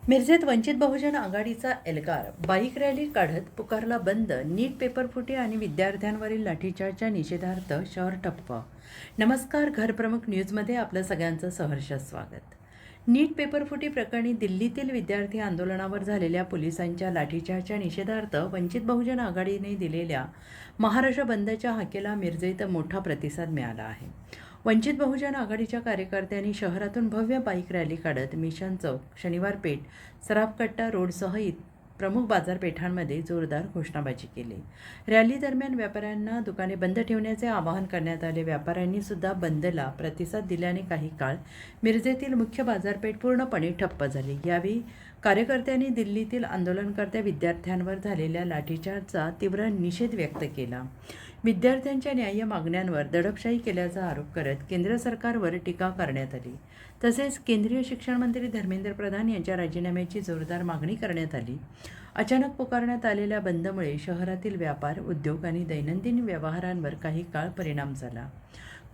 मिरजेत वंचित बहुजन आघाडीचा Elgar bike rally काढत पुकारला बंद. नीट पेपरफुटी आणि विद्यार्थ्यांवरील लाठीचार्जच्या निषेधार्थ शहर ठप्प. नमस्कार, घरप्रमुख न्यूजमध्ये आपलं सगळ्यांचं सहर्ष स्वागत. नीट पेपरफुटी प्रकरणी दिल्लीतील विद्यार्थी आंदोलनावर झालेल्या पोलिसांच्या लाठीचार्जच्या निषेधार्थ वंचित बहुजन आघाडीने दिलेल्या महाराष्ट्र बंदच्या हाकेला मिरजेत मोठा प्रतिसाद मिळाला आहे. वंचित बहुजन आघाडीच्या कार्यकर्त्यांनी शहरातून भव्य बाईक रॅली काढत मिशन चौक, शनिवार पेठ, सराफकट्टा रोडसह प्रमुख बाजारपेठांमध्ये जोरदार घोषणाबाजी केली. रॅली दरम्यान व्यापाऱ्यांना दुकाने बंद ठेवण्याचे आवाहन करण्यात आले. व्यापाऱ्यांनी सुद्धा बंदला प्रतिसाद दिल्याने काही काळ मिरजेतील मुख्य बाजारपेठ पूर्णपणे ठप्प झाली. यावेळी कार्यकर्त्यांनी दिल्लीतील आंदोलनकर्त्या विद्यार्थ्यांवर झालेल्या लाठीचार्जचा तीव्र निषेध व्यक्त केला. विद्यार्थ्यांच्या न्याय्य मागण्यांवर दडपशाही केल्याचा आरोप करत केंद्र सरकारवर टीका करण्यात आली. तसेच केंद्रीय शिक्षण मंत्री धर्मेंद्र प्रधान यांच्या राजीनाम्याची जोरदार मागणी करण्यात आली. अचानक पुकारण्यात आलेल्या बंदमुळे शहरातील व्यापार, उद्योग आणि दैनंदिन व्यवहारांवर काही काळ परिणाम झाला.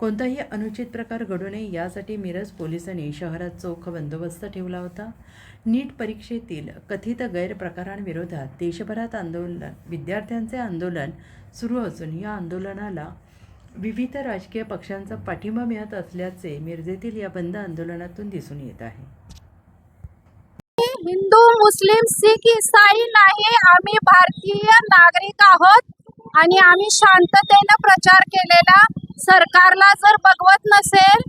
कोणताही अनुचित प्रकार घडू नये यासाठी मिरज पोलिसांनी शहरात चोख बंदोबस्त ठेवला होता. नीट परीक्षेतील कथित गैरप्रकारांविरोधात देशभरात विद्यार्थ्यांचे आंदोलन सुरू असून या आंदोलनाला विविध राजकीय पक्षांचा पाठिंबा मिळत असल्याचे मिरजेतील या बंद आंदोलनातून दिसून येत आहे. हिंदू, मुस्लिम, सिख, ईसाई नाही, आम्ही भारतीय नागरिक आहोत आणि आम्ही शांततेने प्रचार केलेला. सरकारला जर बघवत नसेल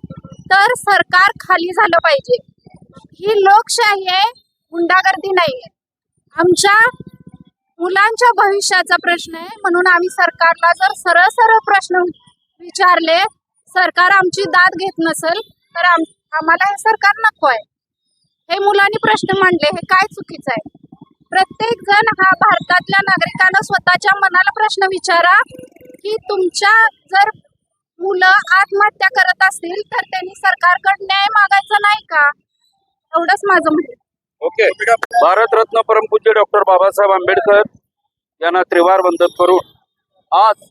तर सरकार खाली झालं पाहिजे. ही लोकशाही आहे, गुंडागर्दी नाही आहे. आमच्या मुलांच्या भविष्याचा प्रश्न आहे, म्हणून आम्ही सरकारला जर सरळ सरळ प्रश्न विचारले, सरकार आमची दाद घेत नसेल तर आम्हाला हे सरकार नको आहे. हे मुलांनी प्रश्न मांडले, हे काय चुकीचं आहे? प्रत्येक जण हा भारतातल्या नागरिकांना स्वतःच्या मनाला प्रश्न विचारा की तुमच्या जर मुलं आत्महत्या करत असतील तर त्यांनी सरकारकडे न्याय मागायचा नाही का? एवढंच माझं म्हणणं. ओके. भारतरत्न परमपूज्य डॉक्टर बाबासाहेब आंबेडकर यांना त्रिवार वंदन करून आज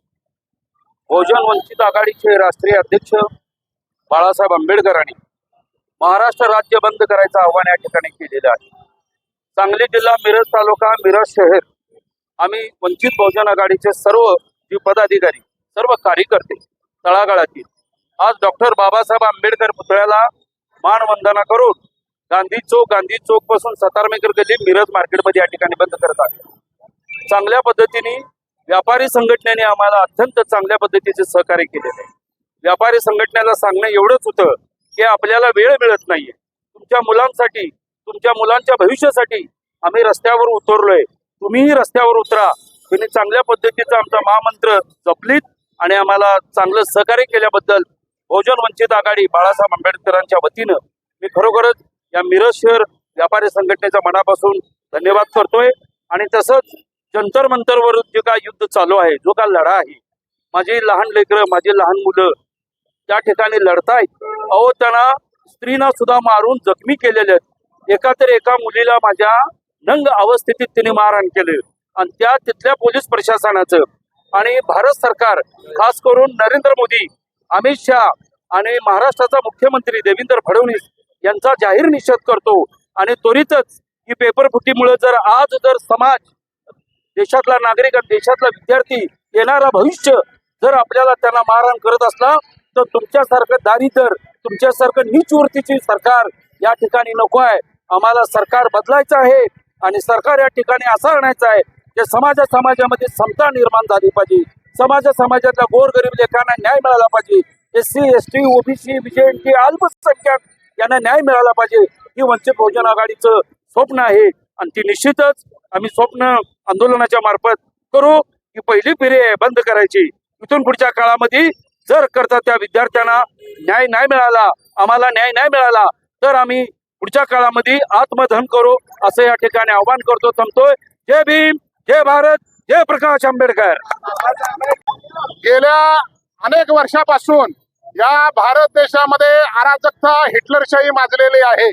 बहुजन वंचित आघाडीचे राष्ट्रीय अध्यक्ष बाळासाहेब आंबेडकरांनी महाराष्ट्र राज्य बंद करायचं आव्हान या ठिकाणी केलेलं आहे. सांगली जिल्हा, मिरज तालुका, मिरज शहर, आम्ही वंचित बहुजन आघाडीचे सर्व जे पदाधिकारी, सर्व कार्यकर्ते तळागाळातील आज डॉक्टर बाबासाहेब आंबेडकर पुतळ्याला मानवंदना करून गांधी चौक पासून सतारमेकर गल्ली, मिरज मार्केटमध्ये या ठिकाणी बंद करत आहे. चांगल्या पद्धतीने व्यापारी संघटनेने आम्हाला अत्यंत चांगल्या पद्धतीचे सहकार्य केलेले आहे. व्यापारी संघटनेला सांगणं एवढंच होतं की आपल्याला वेळ मिळत नाहीये. तुमच्या मुलांसाठी, तुमच्या मुलांच्या भविष्यासाठी आम्ही रस्त्यावर उतरलोय, तुम्हीही रस्त्यावर उतरा. त्यांनी चांगल्या पद्धतीचा आमचा महामंत्र जपलीत आणि आम्हाला चांगलं सहकार्य केल्याबद्दल बहुजन वंचित आघाडी बाळासाहेब आंबेडकरांच्या वतीनं मी खरोखरच या मिरज शहर व्यापारी संघटनेचा मनापासून धन्यवाद करतोय. आणि तसंच जंतर मंतरवर जे काय युद्ध चालू आहे, जो काय लढा आहे, माझी लहान लेकरं, माझी लहान मुलं त्या ठिकाणी लढतायत. अहो, त्यांना स्त्रीना सुद्धा मारून जखमी केलेले आहेत. एका मुलीला माझ्या नंग अवस्थेतीत त्यांनी मारहाण केले आणि त्या तिथल्या पोलीस प्रशासनाचं आणि भारत सरकार, खास करून नरेंद्र मोदी, अमित शाह आणि महाराष्ट्राचा मुख्यमंत्री देवेंद्र फडणवीस यांचा जाहीर निषेध करतो. आणि त्वरितच ही पेपरफुटीमुळे जर समाज, देशातला नागरिक आणि देशातला विद्यार्थी, येणारा भविष्य जर आपल्याला त्यांना मारहाण करत असला तर तुमच्यासारखं दारिद्र्य, तुमच्यासारखं नीच वृत्तीची सरकार या ठिकाणी नको आहे. आम्हाला सरकार बदलायचं आहे आणि सरकार या ठिकाणी असं आणायचं आहे की समाजामध्ये समता निर्माण झाली पाहिजे. समाजातल्या गोरगरीब लेखांना न्याय मिळाला पाहिजे. SC, ST, OBC, BJP, अल्पसंख्याक यांना न्याय मिळाला पाहिजे. ही वंचित बहुजन आघाडीचं स्वप्न आहे आणि ती निश्चितच आम्ही स्वप्न आंदोलनाच्या मार्फत करू. ही पहिली पिढी आहे बंद करायची. इथून पुढच्या काळामध्ये जर करता त्या विद्यार्थ्यांना न्याय नाही मिळाला, आम्हाला न्याय नाही मिळाला तर आम्ही पुढच्या काळामध्ये आत्मदहन करू, असं या ठिकाणी आवाहन करतो. थांबतोय. जय भीम, जय भारत, जय प्रकाश आंबेडकर. गेल्या अनेक वर्षापासून या भारत देशामध्ये अराजकता, हिटलरशाही माजलेली आहे.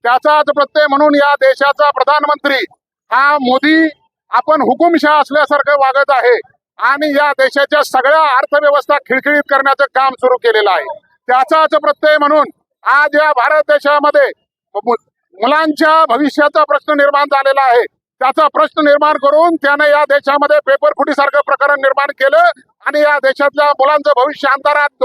त्याचाच प्रत्यय म्हणून या देशाचा प्रधानमंत्री हा मोदी आपण हुकुमशाह असल्यासारखं वागत आहे आणि या देशाच्या सगळ्या अर्थव्यवस्था खिळखिळीत करण्याचं काम सुरू केलेलं आहे. त्याचाच प्रत्यय म्हणून आज या भारत देशामध्ये मुलांच्या भविष्याचा प्रश्न निर्माण झालेला आहे. त्याचा प्रश्न निर्माण करून त्याने या देशामध्ये पेपर फुटीसारखं प्रकरण निर्माण केलं आणि या देशातल्या मुलांचं भविष्य अंधारात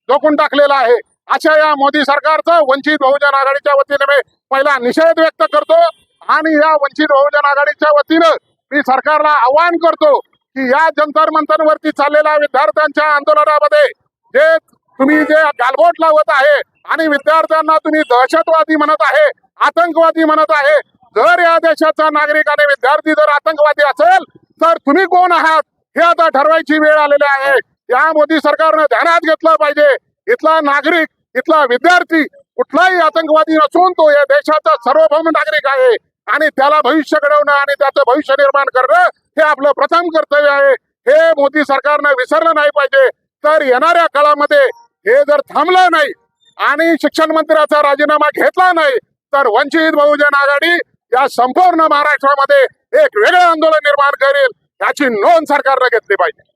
झोकून टाकलेलं आहे. अशा या मोदी सरकारचा वंचित बहुजन आघाडीच्या वतीने मी पहिला निषेध व्यक्त करतो आणि या वंचित बहुजन आघाडीच्या वतीनं मी सरकारला आवाहन करतो की या जंतर मंतरवरती चाललेल्या विद्यार्थ्यांच्या आंदोलनामध्ये तुम्ही जे गालबोट लावत आहे आणि विद्यार्थ्यांना तुम्ही दहशतवादी म्हणत आहे, आतंकवादी म्हणत आहे. जर या देशाचा नागरिक आणि विद्यार्थी जर आतंकवादी असेल तर तुम्ही कोण आहात हे आता ठरवायची वेळ आलेली आहे. या मोदी सरकारनं ध्यानात घेतलं पाहिजे. इथला नागरिक, इथला विद्यार्थी कुठलाही आतंकवादी नसून तो या देशाचा सार्वभौम नागरिक आहे आणि त्याला भविष्य घडवणं आणि त्याचं भविष्य निर्माण करणं हे आपलं प्रथम कर्तव्य आहे. हे मोदी सरकारनं विसरलं नाही पाहिजे. तर येणाऱ्या काळामध्ये हे जर थांबलं नाही आणि शिक्षण मंत्र्याचा राजीनामा घेतला नाही तर वंचित बहुजन आघाडी या संपूर्ण महाराष्ट्रामध्ये एक वेगळं आंदोलन निर्माण करेल. याची नोंद सरकारनं घेतली पाहिजे.